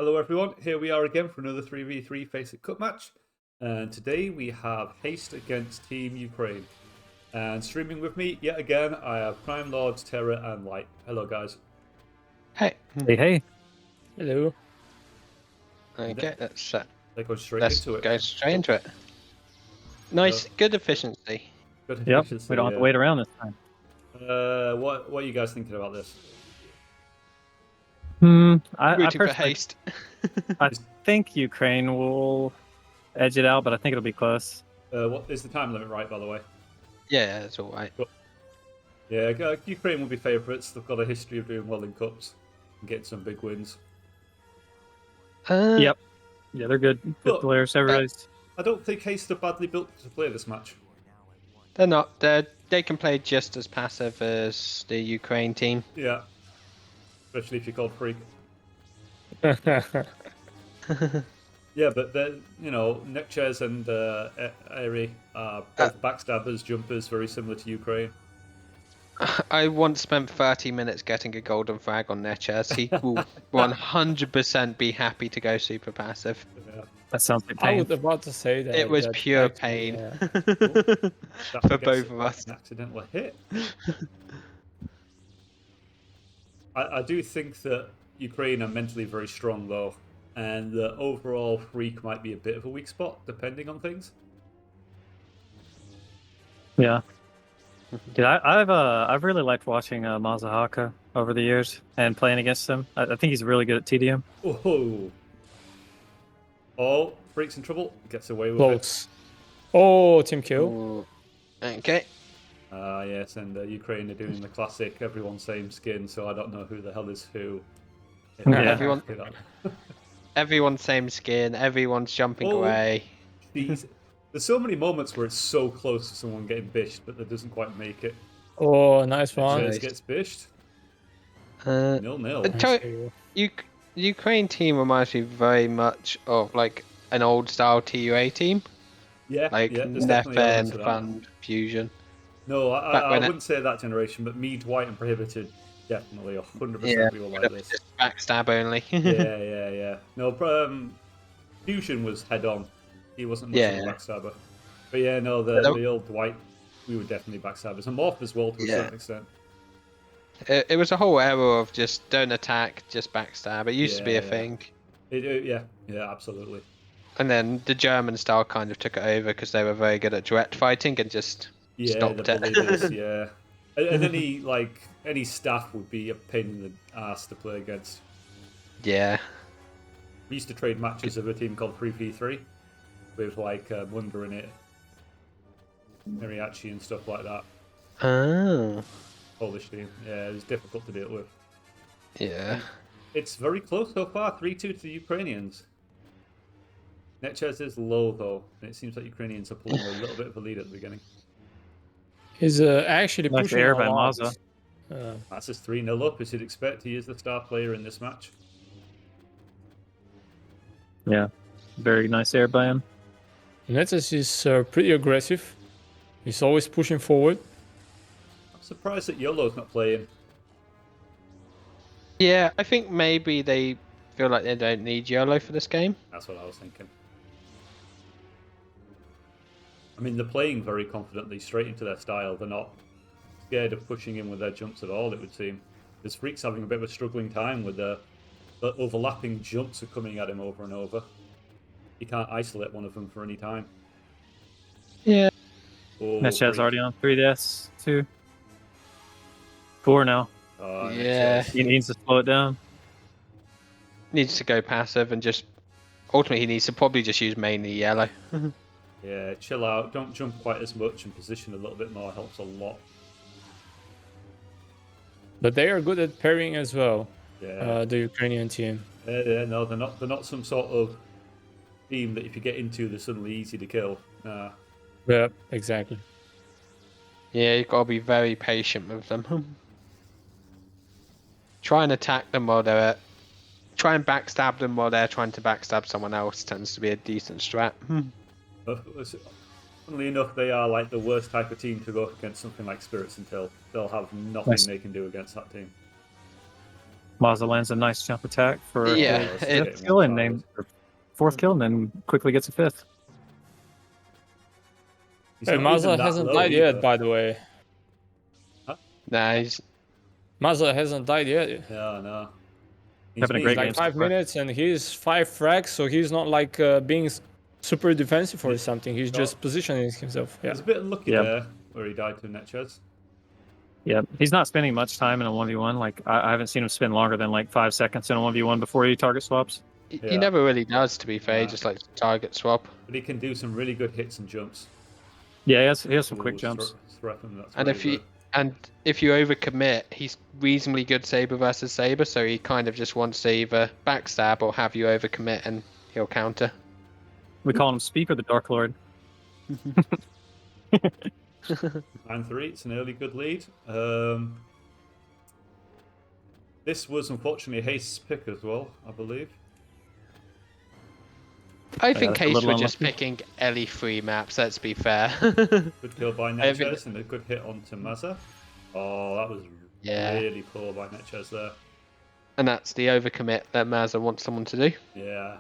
Hello everyone, here we are again for another 3v3 Faceit Cup match. And today we have Haste against Team Ukraine. And streaming with me, yet again, I have Crime Lords, Terra and Light. Hello guys. Hey. Hey. Hello. Okay, let's go straight into it. Go straight into it. Nice, good efficiency. Good Yep, efficiency, we don't have to wait around this time. What are you guys thinking about this? I Rooting for personally, haste. I think Ukraine will edge it out, but I think it'll be close. What is the time limit right, by the way? Yeah, it's all right. Yeah, Ukraine will be favourites. They've got a history of doing well in cups and getting some big wins. Yep. Yeah, they're good players. Everybody's. I don't think Haste are badly built to play this match. They're not. They can play just as passive as the Ukraine team. Yeah. Especially if you're called Freak. Yeah, but Nekchez and Eri are both backstabbers, jumpers, very similar to Ukraine. I once spent 30 minutes getting a golden flag on Nechez. He will 100% be happy to go super passive. Yeah. That sounds like I pain. was about to say that. It was pure pain for both of us. An accidental hit. I do think that Ukraine are mentally very strong, though, and the overall Freak might be a bit of a weak spot, depending on things. Yeah. Yeah, I've really liked watching Mazahaka over the years and playing against him. I think he's really good at TDM. Oh, Freak's in trouble. Gets away with Close. Oh, team kill. Ooh. Okay. Yes, and Ukraine are doing the classic everyone same skin, so I don't know who the hell is who. Yeah. Everyone's same skin, everyone's jumping away. There's so many moments where it's so close to someone getting bished, but that doesn't quite make it. Oh, nice one. Nekchez gets bished. 0-0. Ukraine team reminds me very much of like an old style TUA team. Yeah, like Nefe and Fund Fusion. No, I wouldn't say that generation, but me, Dwight, and Prohibited, definitely 100% we were like this. Just backstab only. yeah. No, Fusion was head on. He wasn't much of a backstabber. But yeah, no, the old Dwight, we were definitely backstabbers. And Morph as well, to a certain extent. It was a whole era of just don't attack, just backstab. It used to be a thing. Yeah, absolutely. And then the German style kind of took it over because they were very good at direct fighting and just stopped it. Yeah. And any staff would be a pain in the ass to play against. Yeah. We used to trade matches of a team called 3v3 with Wonder in it, Miriachi and stuff like that. Oh. Polish team. Yeah, it was difficult to deal with. Yeah. It's very close so far, 3-2 to the Ukrainians. Nekchez is low though, and it seems like Ukrainians are pulling a little bit of a lead at the beginning. He's actually pushing air a by lot. Maza. That's his 3-0 up, as you'd expect. He is the star player in this match. Yeah, very nice air by him. Netes is pretty aggressive. He's always pushing forward. I'm surprised that YOLO's not playing. Yeah, I think maybe they feel like they don't need YOLO for this game. That's what I was thinking. I mean, they're playing very confidently straight into their style. They're not scared of pushing in with their jumps at all, it would seem. This Freak's having a bit of a struggling time with the overlapping jumps are coming at him over and over. He can't isolate one of them for any time. Yeah. Nechez already on 3DS too. 4 now. Yeah. He needs to slow it down. Needs to go passive and just ultimately he needs to probably just use mainly yellow. Yeah, chill out. Don't jump quite as much and position a little bit more. Helps a lot. But they are good at parrying as well. Yeah. The Ukrainian team. Yeah, no, they're not some sort of team that if you get into, they're suddenly easy to kill. Nah. Yeah, exactly. Yeah, you've got to be very patient with them. Try and attack them while they're try and backstab them while they're trying to backstab someone else tends to be a decent strat. Funnily enough, they are like the worst type of team to go against something like Spirits until they'll have nothing they can do against that team. Mazza lands a nice jump attack for Yeah, a it's fifth getting kill and one-sided. then or fourth kill, and then quickly gets a fifth. He's Hey, not even Mazza that hasn't low died either. yet, by the way. Nah, he's Mazza hasn't died yet. Yeah, no. Having a made great Like game. 5 so far. minutes, and he's 5 frags, so he's not like being super defensive or something. He's just positioning himself. Yeah. There's a bit unlucky Yeah. there where he died to Netchez. Yeah, he's not spending much time in a 1v1. Like I haven't seen him spend longer than like 5 seconds in a 1v1 before he target swaps. he Yeah. never really does, to be fair. He Nah. just likes to target swap. But he can do some really good hits and jumps. Yeah, he has some quick Ooh, jumps. Threaten, that's And very if you good. and if you overcommit, he's reasonably good saber versus saber. So he kind of just wants to either backstab or have you overcommit, and he'll counter. We call him Speaker the Dark Lord. 9-3, it's an early good lead. This was unfortunately Haste's pick as well, I believe. I think that's a Haste little were just unlucky. picking Ellie free maps. Let's be fair. Good kill by I haven't- Netchez and a good hit onto Mazza. Oh, that was Yeah. really poor by Netchez there. And that's the overcommit that Mazza wants someone to do. Yeah.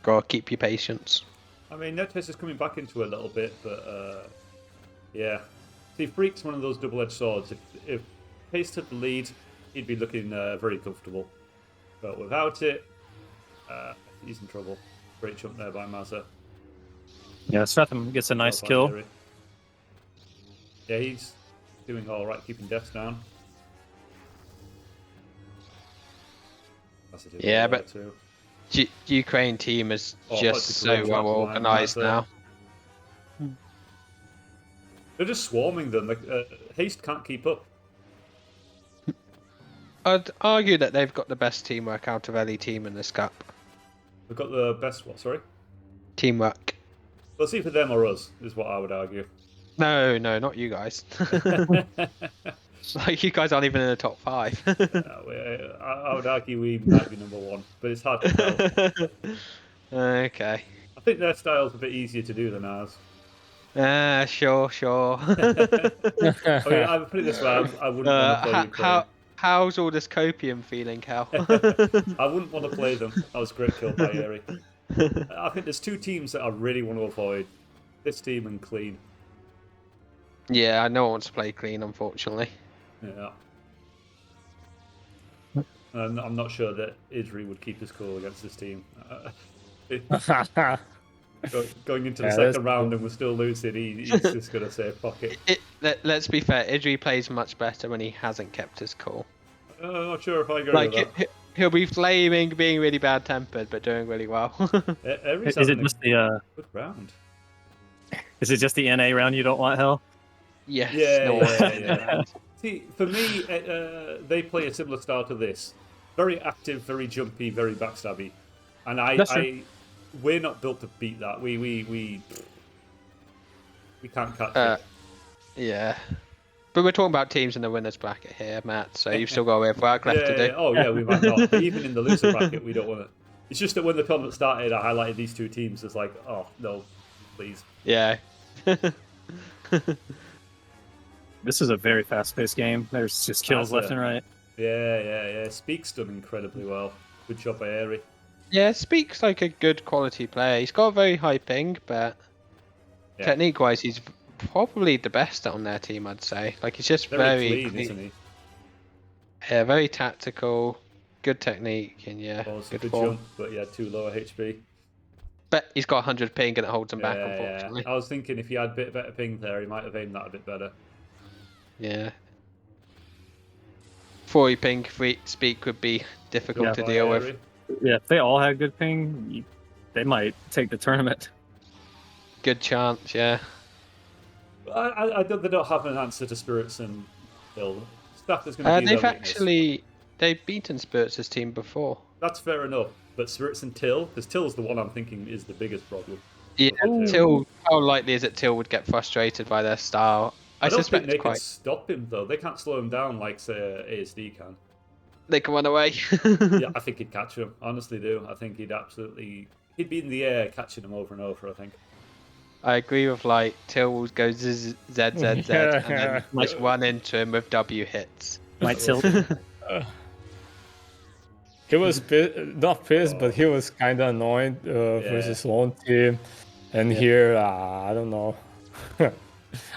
Gotta keep your patience. I mean, Netchez is coming back into it a little bit, but yeah. See, Freak's one of those double-edged swords. If Haste had the lead, he'd be looking very comfortable. But without it, he's in trouble. Great jump there by Mazza. Yeah, Stratham gets a nice By kill. Mary. Yeah, he's doing all right, keeping deaths down. That's a Yeah, there but too. Ukraine team is Oh, just that's a so great well jump line, organized Mazza. now. They're just swarming them. Like, Haste can't keep up. I'd argue that they've got the best teamwork out of any team in this cup. They've got the best what? Sorry. Teamwork. Well, see for them or us is what I would argue. No, not you guys. Like you guys aren't even in the top 5. I would argue we might be number 1, but it's hard to tell. Okay. I think their style's a bit easier to do than ours. Sure. I mean, I would put it this way: I wouldn't want to play Ukraine. How's all this copium feeling, Cal? I wouldn't want to play them. That was a great kill by Airy. I think there's 2 teams that I really want to avoid: this team and Clean. Yeah, no one wants to play clean, unfortunately. Yeah. And I'm not sure that Idri would keep his cool against this team. Going into the Yeah, that's second round and we're still losing, he's just going to say, fuck it. Let's be fair, Idri plays much better when he hasn't kept his cool. I'm not sure if I agree Like, with that. he'll be flaming, being really bad-tempered, but doing really well. Airy's Is it having just a good round. Is it just the NA round you don't want, Hell? Yes. Yeah, no yeah, one- yeah. See, for me, they play a similar style to this. Very active, very jumpy, very backstabby. And That's true. we're not built to beat that. We can't catch Uh, it. Yeah. But we're talking about teams in the winners bracket here, Matt, so you've still got a bit of work left to do. Oh, yeah, we might not. But even in the loser bracket, we don't want to. It's just that when the tournament started, I highlighted these 2 teams as like, oh, no, please. Yeah. This is a very fast-paced game. There's just kills left and right. Yeah. Speak's done incredibly well. Good job by Airy. Yeah, Speak's like a good quality player. He's got a very high ping, but Yeah. technique-wise, he's probably the best on their team, I'd say. Like, he's just Very clean, isn't he? Yeah, very tactical, good technique, and yeah, Also good good form. jump, but yeah, 2 lower HP. But he's got 100 ping and it holds him back, Yeah. unfortunately. I was thinking if he had a bit better ping there, he might have aimed that a bit better. Yeah. 40 ping free Speak would be difficult Yeah, to By deal with. Airy. Yeah, if they all had good ping, they might take the tournament. Good chance, yeah. I don't, they don't have an answer to Spirits and Hill. Stuff is going to be They've their weakness. they've beaten Spirits' team before. That's fair enough. But Spirits and Till, because Till's the one I'm thinking is the biggest problem. Yeah, Ooh. Till. How likely is it Till would get frustrated by their style? I don't suspect think they quite. can stop him though. They can't slow him down like say ASD can. They can run away. Yeah, I think he'd catch him. Honestly, do. I think he'd be in the air catching him over and over. I think. I agree with like Till will go zzz, and then just run into him with W hits. Might tilt. He was not pissed, but he was kind of annoyed versus lone team. And Yeah. here, I don't know.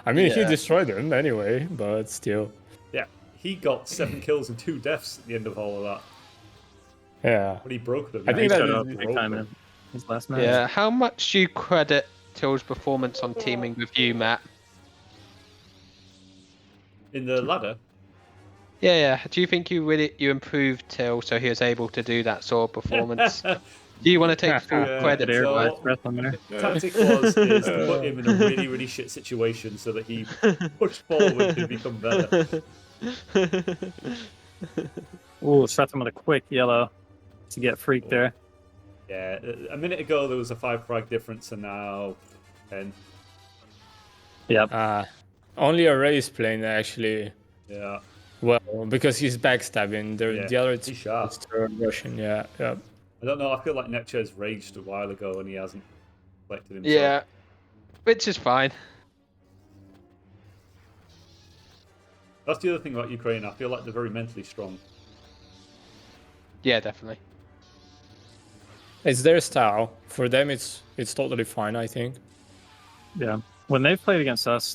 I mean, he Yeah. destroyed him anyway, but still. Yeah, he got 7 kills and 2 deaths at the end of all of that. Yeah. But he broke them. I think He that showed is- up big time in his last match. Yeah. How much do you credit Till's performance on teaming with you, Matt? In the ladder, Yeah. Do you think you improved Till so he was able to do that sort of performance? Do you want to take full Yeah, credit Good air for blast it? breath on there. tactic was is to put him in a really, really shit situation so that he pushed forward to become better. Ooh, shot him with a quick yellow to get freak there. Yeah, a minute ago there was a 5 frag difference, and now 10. Yep. Only Array is playing actually Yeah, well because he's backstabbing. Yeah, The other he's two sharp. are Russian. Yeah. I don't know. I feel like Netchez raged a while ago and he hasn't collected himself. Yeah. Which is fine. That's the other thing about Ukraine. I feel like they're very mentally strong. Yeah, definitely. It's their style. For them, it's totally fine. I think. Yeah. When they've played against us,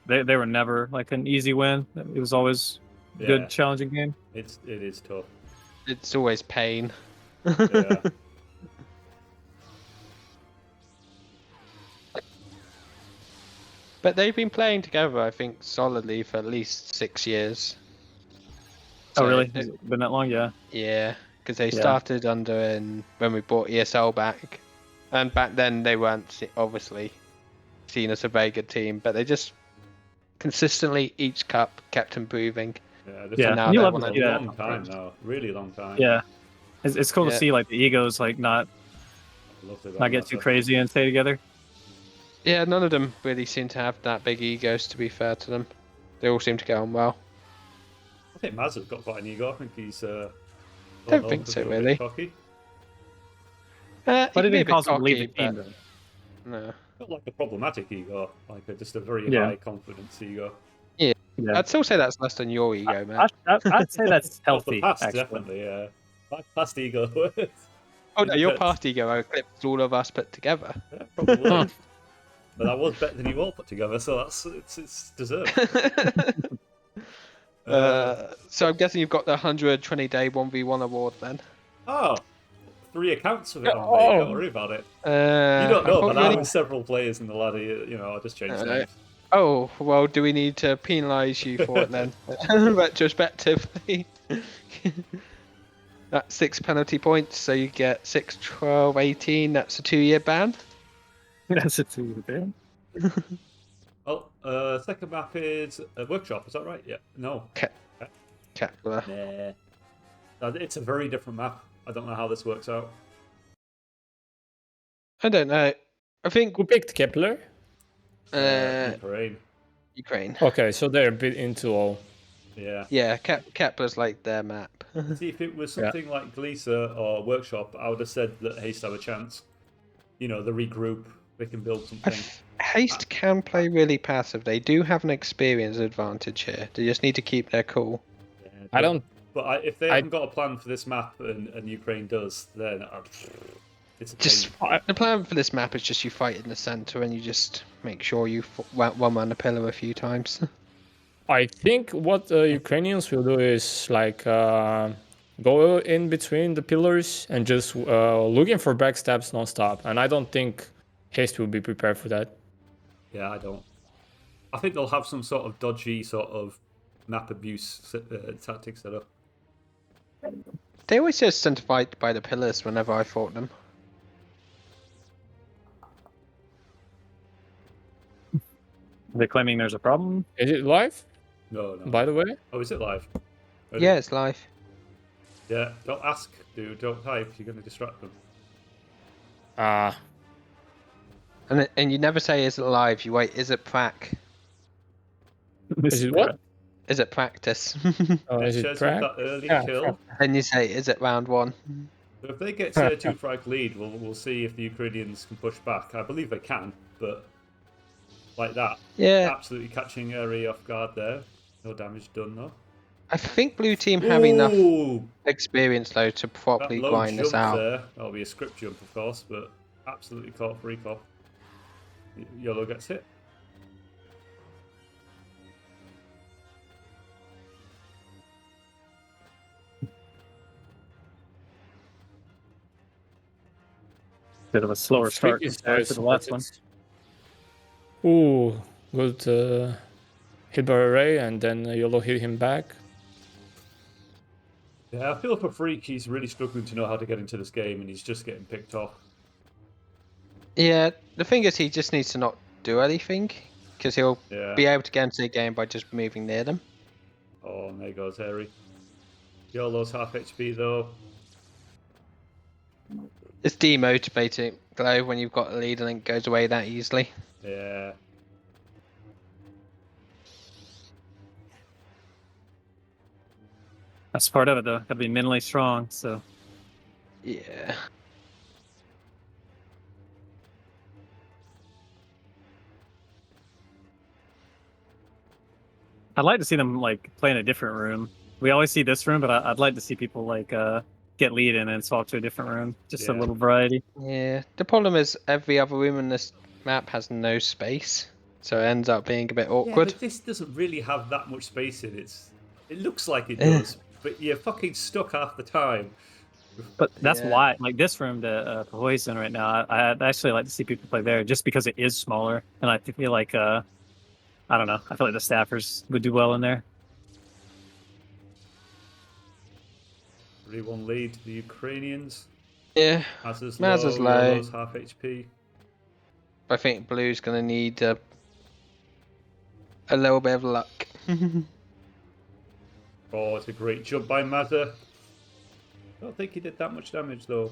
they were never like an easy win. It was always a Yeah. good, challenging game. It is tough. It's always pain. Yeah. But they've been playing together, I think, solidly for at least 6 years. Oh, So really? it- Has it been that long? Yeah. Yeah, because they Yeah. started when we brought ESL back, and back then they weren't obviously seen as a very good team, but they just consistently each cup kept improving. Yeah, this Yeah, is now and you they're love one to of a see the that. long time now. Really long time. Yeah. It's cool to Yeah. see like the egos like not Loved it, not get too crazy and stay together. Yeah, none of them really seem to have that big egos. To be fair to them, they all seem to get on well. I think Maz has got quite an ego. I think he's. Don't known think for so, being a bit really. Cocky. But He it can be a didn't bit cause him to leave cocky, the team. but though. no. Not like a problematic ego, like just a very Yeah. high confidence ego. Yeah. I'd still say that's less than your ego, man. I'd say that's Of the healthy. past, actually. definitely. Yeah. My past ego. Oh no, your But- past ego eclipsed all of us put together. Yeah, probably. But that was better than you all put together, so it's deserved. So I'm guessing you've got the 120-day 1v1 award then. Oh, 3 accounts of it on me. Oh. Don't worry about it. You You don't know, but I have several players in the ladder. You know, I just changed names. Oh, well, do we need to penalise you for it then? Retrospectively. That's 6 penalty points, so you get 6, 12, 18. That's a 2-year ban. That's a 2 thing. Oh, second map is a workshop. Is that right? Yeah. No. Kepler. Nah. It's a very different map. I don't know how this works out. I don't know. I think Who picked Kepler? Ukraine. Ukraine. Okay, so they're a bit into all. Yeah. Yeah, Kepler's like their map. See, if it was something like Glisa or Workshop, I would have said that Haste have a chance. You know, the regroup, they can build something. Haste can play really passive. They do have an experience advantage here. They just need to keep their cool. Yeah, I don't. But if they haven't got a plan for this map and Ukraine does, then it's a Just pain. the plan for this map is just you fight in the center and you just make sure you one man a pillar a few times. I think what the Ukrainians will do is like go in between the pillars and just looking for backstabs non-stop. And I don't think Haste will be prepared for that. Yeah, I don't. I think they'll have some sort of dodgy sort of map abuse tactic set up. They always just tend to fight by the pillars whenever I fought them. They're claiming there's a problem. Is it live, No, no. by the way? Oh, is it live? Ready? Yeah, it's live. Yeah, don't ask, dude. Don't type. You're going to distract them. And you never say is it live, you wait, is it prac? Is it what? Is it practice? Is it Netchez with crack? that early Yeah, kill. Then you say, is it round 1? So if they get to a 2 frag lead, we'll see if the Ukrainians can push back. I believe they can, but like that, Yeah. absolutely catching Eri off guard there. No damage done though. I think blue team have enough Ooh, experience though to that properly low grind this jump out. there. That'll be a script jump, of course, but absolutely caught freak off. Yellow gets hit. Bit of a slower start Freaky compared to side the last one. supported. Ooh, good hit by array, and then Yellow hit him back. Yeah, I feel for Freak, he's really struggling to know how to get into this game, and he's just getting picked off. Yeah, the thing is he just needs to not do anything, because he'll Yeah. be able to get into the game by just moving near them. Oh, and there goes Harry. Yellow's half HP though. It's demotivating, though, when you've got a lead and it goes away that easily. Yeah. That's part of it, though. Got to be mentally strong. So Yeah. I'd like to see them like play in a different room. We always see this room, but I'd like to see people like get lead in and swap to a different room. Just a Yeah. little variety. Yeah. The problem is every other room in this map has no space, so it ends up being a bit Yeah, awkward. but this doesn't really have that much space in it. It looks like it does, but you're fucking stuck half the time. But that's Yeah. why, like this room that Pahoy's in right now, I'd actually like to see people play there just because it is smaller, and I feel like I don't know, I feel like the staffers would do well in there. 3-1 lead to the Ukrainians. Yeah. Maz's Maz's low, low. Yellow's half HP. I think blue's gonna need a little bit of luck. Oh, it's a great jump by Mazza. I don't think he did that much damage though.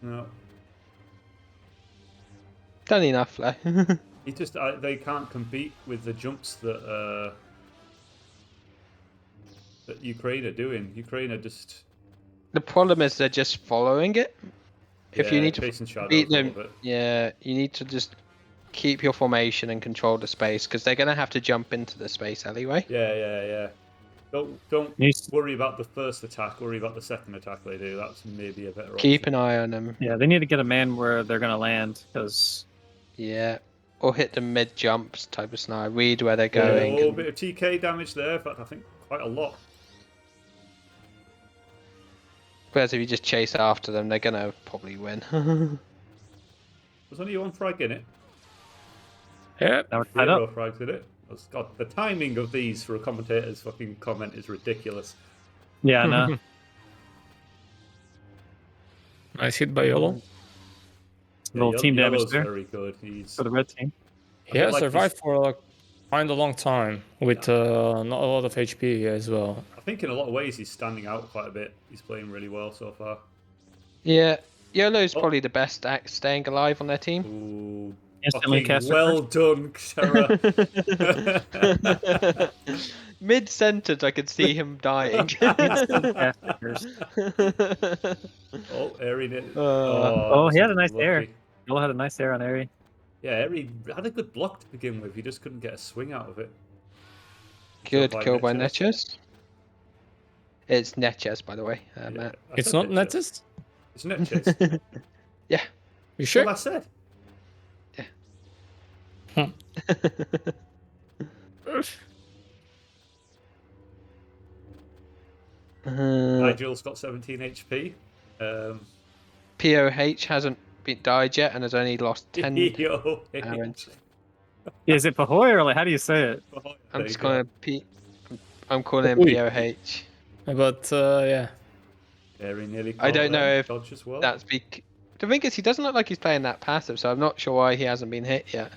No. Done enough though. He just they can't compete with the jumps that that Ukraine are doing. Ukraine are just The problem is they're just following it. If you need to chasing shadows beat a little them, bit. yeah, you need to just keep your formation and control the space because they're gonna have to jump into the space anyway. Yeah. Don't Needs- worry about the first attack. Worry about the second attack they do. That's maybe a better Keep option. an eye on them. Yeah, they need to get a man where they're gonna land because Yeah, or hit the mid jumps type of scenario. Read where they're going. Oh, a and- bit of TK damage there. In fact, I think quite a lot. Whereas if you just chase after them, they're gonna probably win. There's only one frag in it. Yeah, now we're tied Zero up. frags in it. God, the timing of these for a commentator's fucking comment is ridiculous. Yeah, I know. nice hit by Yellow. Little team damage Yellow's there very good. He's for the red team. He bit has like survived this- for like kind of long time with not a lot of HP as well. I think in a lot of ways he's standing out quite a bit. He's playing really well so far. Yeah, Yellow's Oh. probably the best at staying alive on their team. Ooh, Instantly fucking cast well done, Sarah. Mid sentence, I could see him dying. Oh, Eri. Oh, he had a nice lucky. air. Yellow had a nice air on Airy. Yeah, Eri had a good block to begin with. He just couldn't get a swing out of it. Good by kill by Netches. Netches. It's Netches, by the way, Yeah, Matt. I It's said not Netches. Netis? It's Netches. Yeah. You sure? Well, I said. Nigel's got 17 HP. POH hasn't been died yet and has only lost 10. Yo, damage. Is it Pahoy or like how do you say it? I'm There just you go. gonna I'm calling him Oi. POH. But yeah, Eri nearly I don't caught know them. if Dodge as well. That's the thing is he doesn't look like he's playing that passive, so I'm not sure why he hasn't been hit yet.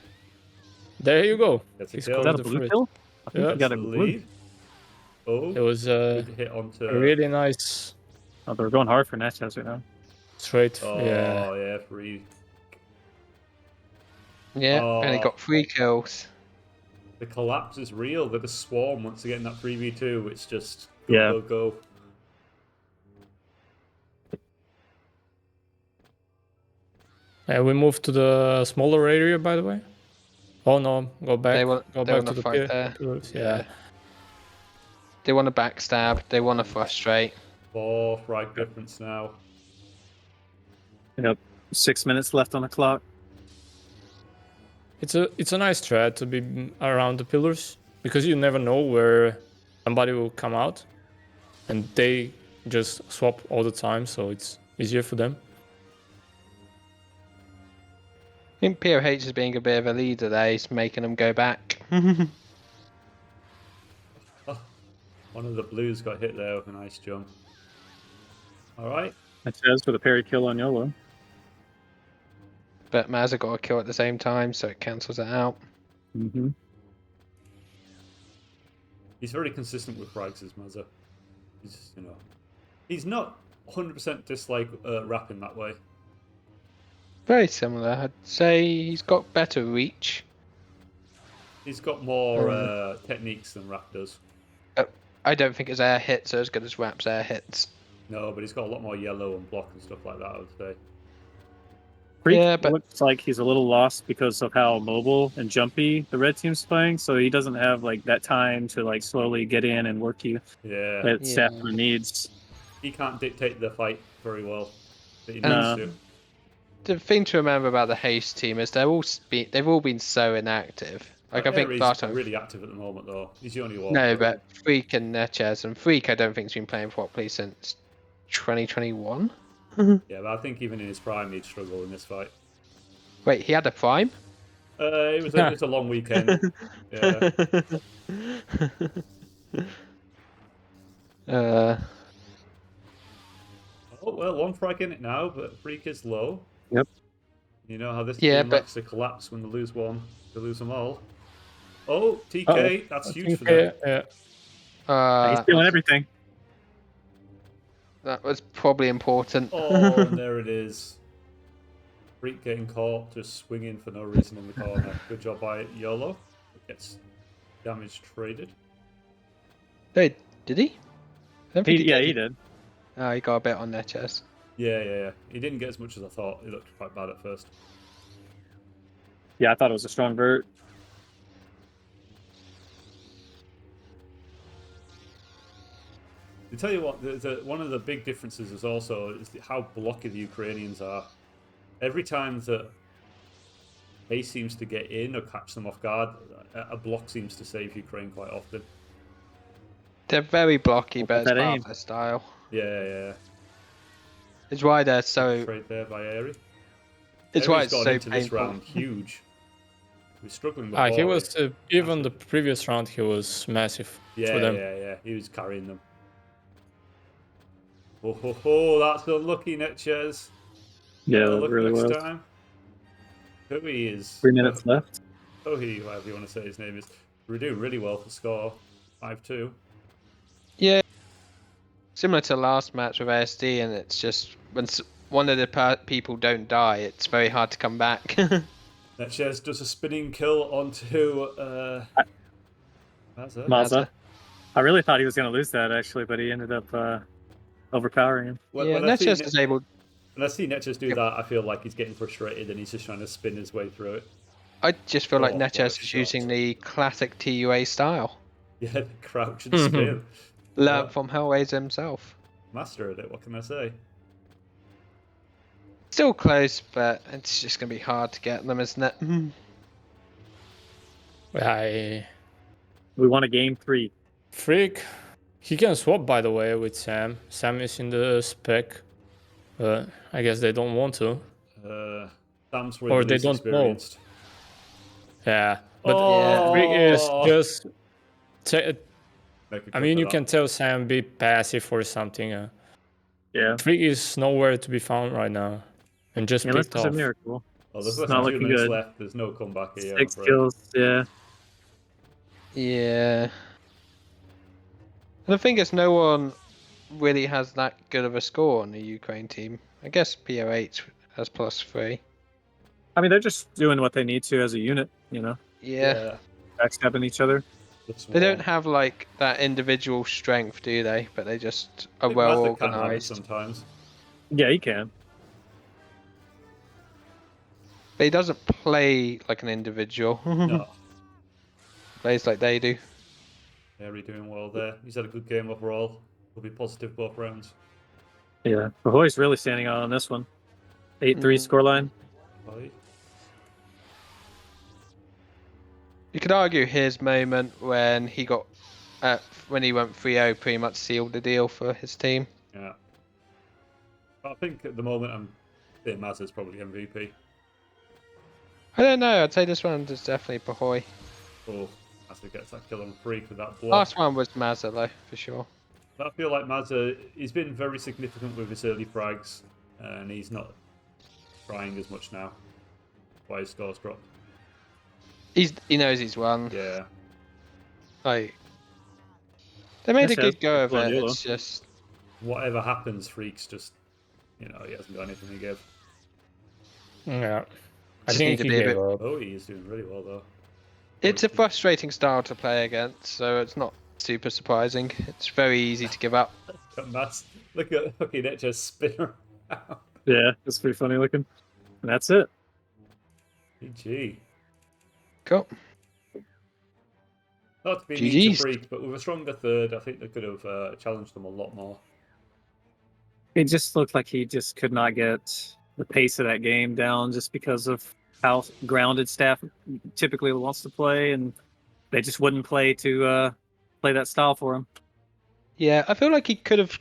there you go. That's a He kill. Is scored that a the blue first. kill? I think Yeah. he got a The blue. lead. Oh, It was good hit onto. a really nice Oh, they're going hard for Natchez right now. straight. Oh Yeah. yeah, free. Yeah, and he Oh. got 3 kills. The collapse is real. They're the swarm once again. That 3v2. It's just go Yeah. go. We moved to the smaller area, by the way. Oh no, go back. They will- go they back wanna to the fight there. pillars. Yeah. Yeah. They want to backstab. They want to frustrate. 4 frag difference now. Yep. 6 minutes left on the clock. It's a nice strat to be around the pillars because you never know where somebody will come out, and they just swap all the time, so it's easier for them. I think POH is being a bit of a leader there. He's making them go back. One of the blues got hit there with a nice jump. Alright. Natchez with a parry kill on YOLO. But Mazza got a kill at the same time, so it cancels it out. Mm-hmm. He's very consistent with frags, as Mazza. He's, you know, he's not 100% dislike rapping that way. Very similar. I'd say he's got better reach. He's got more techniques than Rap does. I don't think his air hits are as good as Rap's air hits. No, but he's got a lot more yellow and block and stuff like that, I would say. Freak Yeah, but- looks like he's a little lost because of how mobile and jumpy the red team's playing, so he doesn't have like that time to like slowly get in and work you Yeah. that Safran needs. He can't dictate the fight very well. But he No. needs to. The thing to remember about the haste team is they've all been so inactive. Like I think Aries last time. really active at the moment, though. He's the only one. No, but Freak and Natchez, and Freak I don't think has been playing properly since 2021. Yeah, but I think even in his prime, he'd struggle in this fight. Wait, he had a prime? It was a long weekend. Yeah. Oh, well, one frag in it now, but Freak is low. Yep. You know how this Yeah, team but- likes to collapse when they lose one, they lose them all. Oh, TK, that's huge for them. Okay, yeah. He's feeling everything. That was probably important. Oh, and there it is. Freak getting caught, just swinging for no reason in the corner. Good job by YOLO. It gets damage traded. Wait, did he? I don't think He did. Oh, he got a bit on Natchez. Yeah. He didn't get as much as I thought. He looked quite bad at first. Yeah, I thought it was a strong vert. To tell you what, one of the big differences is also how blocky the Ukrainians are. Every time that he seems to get in or catch them off guard, a block seems to save Ukraine quite often. They're very blocky, but it's that part aim. of their style. Yeah. It's why they're so. Trade there by Airy. It's why Airy's it's gone so into this painful. round huge. He was struggling before. He was even the previous round. He was massive for them. Yeah. He was carrying them. Oh, that's unlucky, Natchez. Yeah, Look really next was. time. Hui is 3 minutes left. Hui, whatever you want to say his name is. We're doing really well for score 5-2. Yeah. Similar to last match with ASD, and it's just when one of the people don't die, it's very hard to come back. Natchez does a spinning kill onto Mazza. I really thought he was going to lose that actually, but he ended up overpowering him. Yeah, Natchez is able. When I see Natchez do that, I feel like he's getting frustrated and he's just trying to spin his way through it. I just feel like Oh, Natchez what a is shot. using the classic TUA style. Yeah, the crouch and spin. Learned Yeah. from Hellraiser himself. Master at it, what can I say? Still close, but it's just going to be hard to get them, isn't it? We won a game 3. Freak, he can swap by the way with Sam. Sam is in the spec, but I guess they don't want to. Sam's Or really they least don't know. experienced. Yeah, but Oh! Freak is just. Make a I mean, cut you of can that. tell Sam be passive or something. Yeah. Freak is nowhere to be found right now, and just Unless picked there's a off. miracle. Oh, there's It's less not than 2 looking minutes good. left. There's no comeback here. I'm 6 afraid. kills, yeah. Yeah. And the thing is, no one really has that good of a score on the Ukraine team. I guess PO8 has +3. I mean, they're just doing what they need to as a unit, you know, Yeah. backstabbing each other. They don't have like that individual strength, do they? But they just are well organized. Sometimes. Yeah, he can. But he doesn't play like an individual. No. Plays like they do. Harry doing well there. He's had a good game overall. He'll be positive both rounds. Yeah, Ahoy's really standing out on this one. 8-3 scoreline. Right. You could argue his moment when he got when he went 3-0 pretty much sealed the deal for his team. Yeah. I think at the moment I'm saying Mazza's probably MVP. I don't know. I'd say this one is definitely Pahoy. Oh, Mazza gets that kill on freak with that block. Last one was Mazza though, for sure. But I feel like Mazza, he's been very significant with his early frags, and he's not trying as much now. Why his scores dropped. He knows he's won. Yeah. Like they made Yes, a good yeah, go of well, it. yeah. It's just Whatever happens, Freak's just, he hasn't got anything to give. Yeah. I Just think need to he be a gave bit- up. Oh, he is doing really well, though. it's a frustrating style to play against, so it's not super surprising. It's very easy to give up. Look at fucking it just spin around. Yeah, it's pretty funny looking. And that's it. GG. Cool. Not to be mean to GG's. Freak, but with a stronger third, I think they could have challenged them a lot more. It just looked like he just could not get the pace of that game down just because of how grounded staff typically wants to play, and they just wouldn't play to play that style for him. Yeah, I feel like he could have,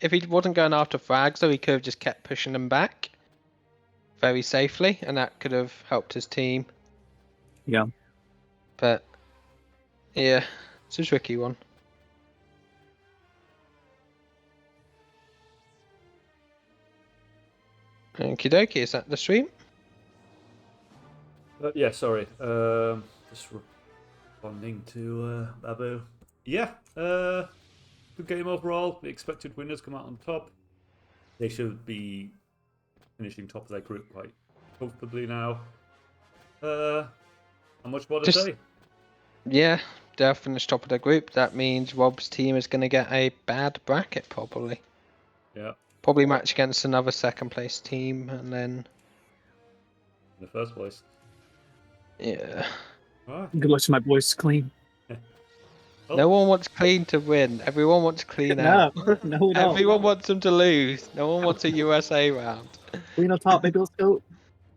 if he wasn't going after frags, though, he could have just kept pushing them back very safely, and that could have helped his team. Yeah. But yeah, it's a tricky one. Okie dokie, is that the stream? Yeah, sorry. Just responding to Babu. Yeah, good game overall. The expected winners come out on top. They should be finishing top of their group quite comfortably now. How much more to say? Yeah, they'll finish top of their group. That means Rob's team is going to get a bad bracket, probably. Yeah, Probably match against another second place team, and then in the first place. yeah. Alright. Good luck to my boys, clean. Oh, No one wants clean to win. Everyone wants clean out. No, we don't. Everyone wants them to lose. No one wants a USA round. Clean on top, baby. Let's go.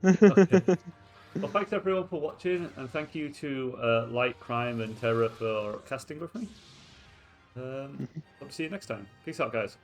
okay. Well, thanks everyone for watching, and thank you to Light, Crime, and Terror for casting with me. Hope to see you next time. Peace out, guys.